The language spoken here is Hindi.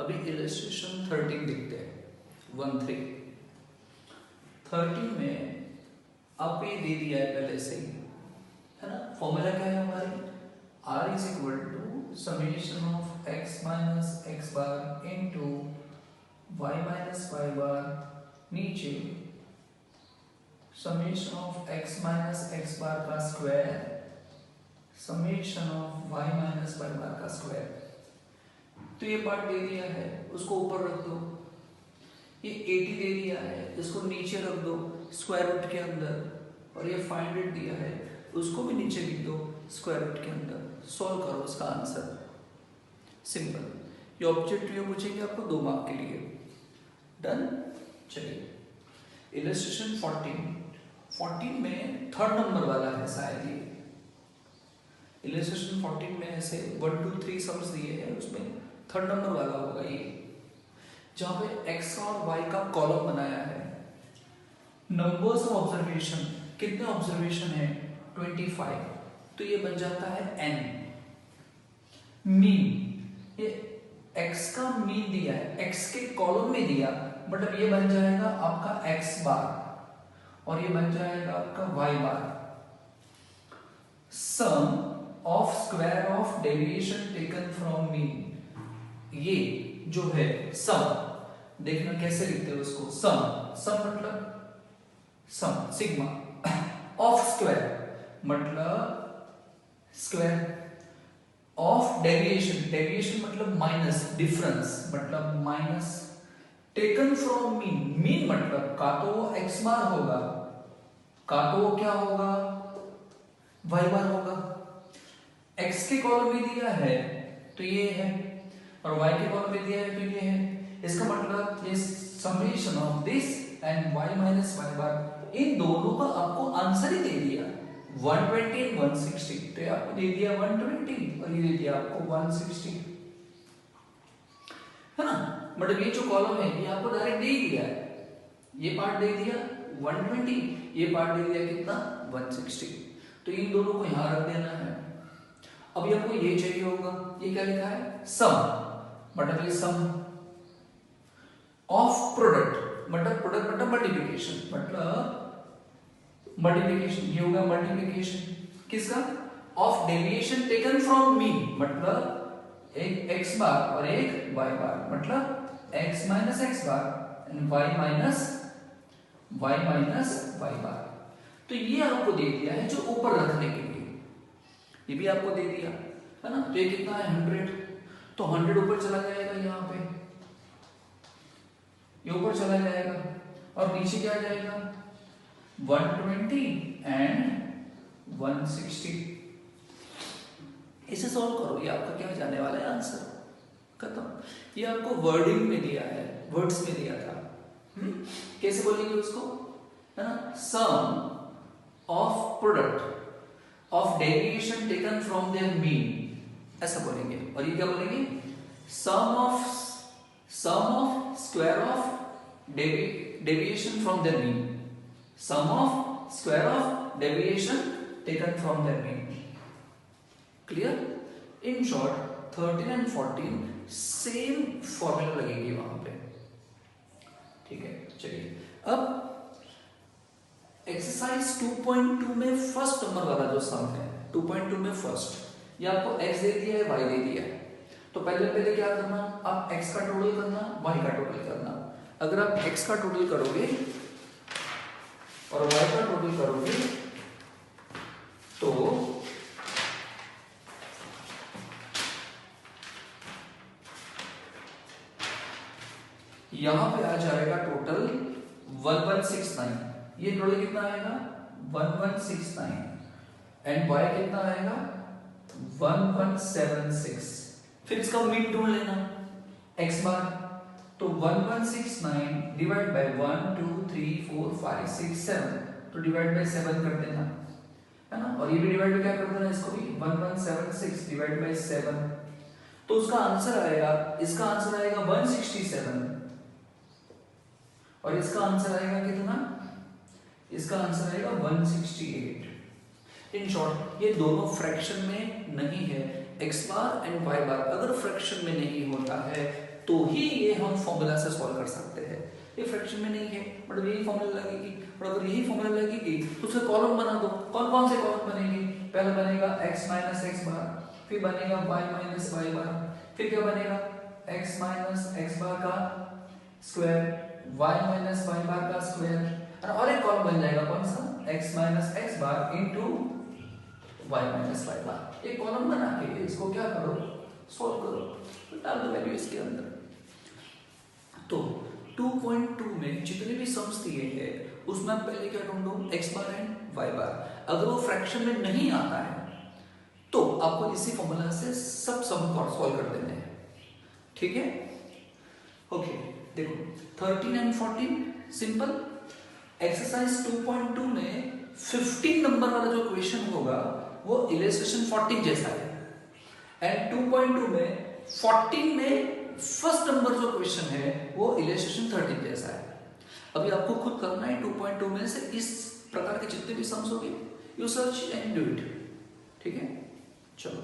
अभी इलस्ट्रेशन 13 देखते हैं। 13 में आप ये दे दिया है पहले से ही, है ना। फॉर्मूला क्या है हमारी, r is equal to summation of x minus x bar into y minus y bar, नीचे summation of x minus x bar का square summation of y minus y bar का स्क्वायर। तो ये पार्ट दे दिया है, उसको ऊपर रख दो। ये 80 दे दिया है, इसको नीचे रख दो स्क्वायर रूट के अंदर। और ये 500 दिया है, उसको भी नीचे लिख दो स्क्वायर रूट के अंदर। सॉल्व करो उसका आंसर, सिंपल। ये ऑब्जेक्टिव पूछेंगे आपको 2 मार्क के लिए। डन। चलिए इलस्ट्रेशन 14 में 3rd नंबर वाला है शायद ये। इलस्ट्रेशन 14 में ऐसे 1 2 3 सम्स दिए हैं, उसमें 3rd नंबर वाला होगा ये, जहां पे x और y का कॉलम बनाया है। नंबर्स ऑफ ऑब्जर्वेशन, कितने ऑब्जर्वेशन है 25, तो ये बन जाता है n। मीन, ये x का मीन दिया है, x के कॉलम में दिया, मतलब ये बन जाएगा आपका x बार और ये बन जाएगा आपका y बार। Sum of square of deviation taken from mean, ये जो है सम, देखना कैसे लिखते हैं उसको। सम मतलब सम, सिग्मा ऑफ स्क्वायर मतलब स्क्वायर ऑफ डेविएशन मतलब माइनस, डिफरेंस मतलब minus, taken from mean, mean मतलब का तो वो एक्स बार होगा, का तो वो क्या होगा वाई बार होगा। एक्स के कॉलम में दिया है तो ये है, और y के कॉलम में दिया है तो ये है। इसका मतलब ये summation of this and y minus y bar, इन दोनों का आपको आंसर ही दे दिया 120 और 160। तो ये आपको दे दिया 120 और ये दे दिया आपको 160, है ना। मतलब ये जो कॉलम है ये आपको डायरेक्ट दे दिया है, ये पार्ट दे दिया 120, ये पार्ट दे दिया कितना 160। तो इन दोनों को यहां रख देना है। अभी आपको ये चाहिए होगा, ये क्या लिखा है सम, मतलब ये सम ऑफ प्रोडक्ट, मतलब प्रोडक्ट मतलब मल्टीप्लिकेशन, ये होगा मल्टीप्लिकेशन किसका, of deviation taken from mean, मतलब एक x बार और एक y बार, मतलब x minus x bar and y minus y bar. तो ये आपको दे दिया है जो ऊपर रखने के लिए, ये भी आपको दे दिया है ना। तो ये कितना है 100, तो 100 ऊपर चला जाएगा, यहाँ पे ये ऊपर चला जाएगा और नीचे क्या जाएगा 120 एंड 160। इसे सॉल्व करो, ये आपका क्या जाने वाला है आंसर, खत्म। ये आपको वर्डिंग में दिया है, वर्ड्स में दिया था। कैसे बोलेंगे उसको, है ना। Sum of product of deviation taken from their mean, ऐसा बोलेंगे। और ये क्या बोलेंगे, sum of square of deviation from their mean, sum of square of deviation taken from their mean. Clear. In short 13 and 14 same formula लगेगी वहां पे, ठीक है। चलिए अब एक्सरसाइज 2.2 में फर्स्ट नंबर वाला जो सम है 2.2 में फर्स्ट, ये आपको x दे दिया है y दे दिया है। तो पहले क्या करना, आप x का टोटल करना, y का टोटल करना। अगर आप x का टोटल करोगे और y का टोटल करोगे तो यहां पे आ जाएगा टोटल 1169। ये टोटल कितना आएगा 1169 एंड y कितना आएगा 1176। फिर इसका मीन ढूंढ लेना x बार, तो 1169 डिवाइड बाय 1 2 3 4 5 6 7, तो डिवाइड बाय 7 कर देना, है ना। और ये भी डिवाइड क्या कर देना, इसको भी 1176 डिवाइड बाय 7, तो उसका आंसर आएगा, इसका आंसर आएगा 167 और इसका आंसर आएगा कितना, इसका आंसर आएगा 168। इन शॉर्ट ये दोनों फ्रैक्शन में नहीं है, x बार एंड y बार अगर फ्रैक्शन में नहीं होता है तो ही ये हम फॉर्मूला से सॉल्व कर सकते हैं। ये फ्रैक्शन में नहीं है मतलब यही फॉर्मूला लगेगी, और अगर यही फॉर्मूला लगेगी तो उसके कॉलम बना दो। कौन कौन से कॉलम बनेंगे? पहले बनेगा x माइनस एक्स बार, फिर बनेगा y माइनस वाई बार, फिर क्या बनेगा x माइनस एक्स बार का square, y minus y bar का स्क्वायर, और एक कॉलम बन जाएगा कौन सा x minus x bar into y minus y बार। एक कॉलम बना के इसको क्या करो सॉल्व करो, तो डाल दो वैल्यू इसके अंदर। तो 2.2 में जितने भी सम्स दिए हैं उसमें आप पहले क्या ढूंढो x बार एंड y बार। अगर वो फ्रैक्शन में नहीं आता है तो आपको इसी फॉर्मूला से सब सम सॉल्व कर देने हैं, ठीक है। ओके देखो 13 एंड 14 सिंपल। एक्सरसाइज 2.2 में 15 नंबर वाला जो क्वेश्चन होगा वो इलस्ट्रेशन 14 जैसा है, एंड 2.2 में 14 में फर्स्ट नंबर जो क्वेश्चन है वो इलस्ट्रेशन 13 जैसा है। अभी आपको खुद करना है 2.2 में से इस प्रकार के जितने भी सम्स होंगे you search and do it, ठीक है। चलो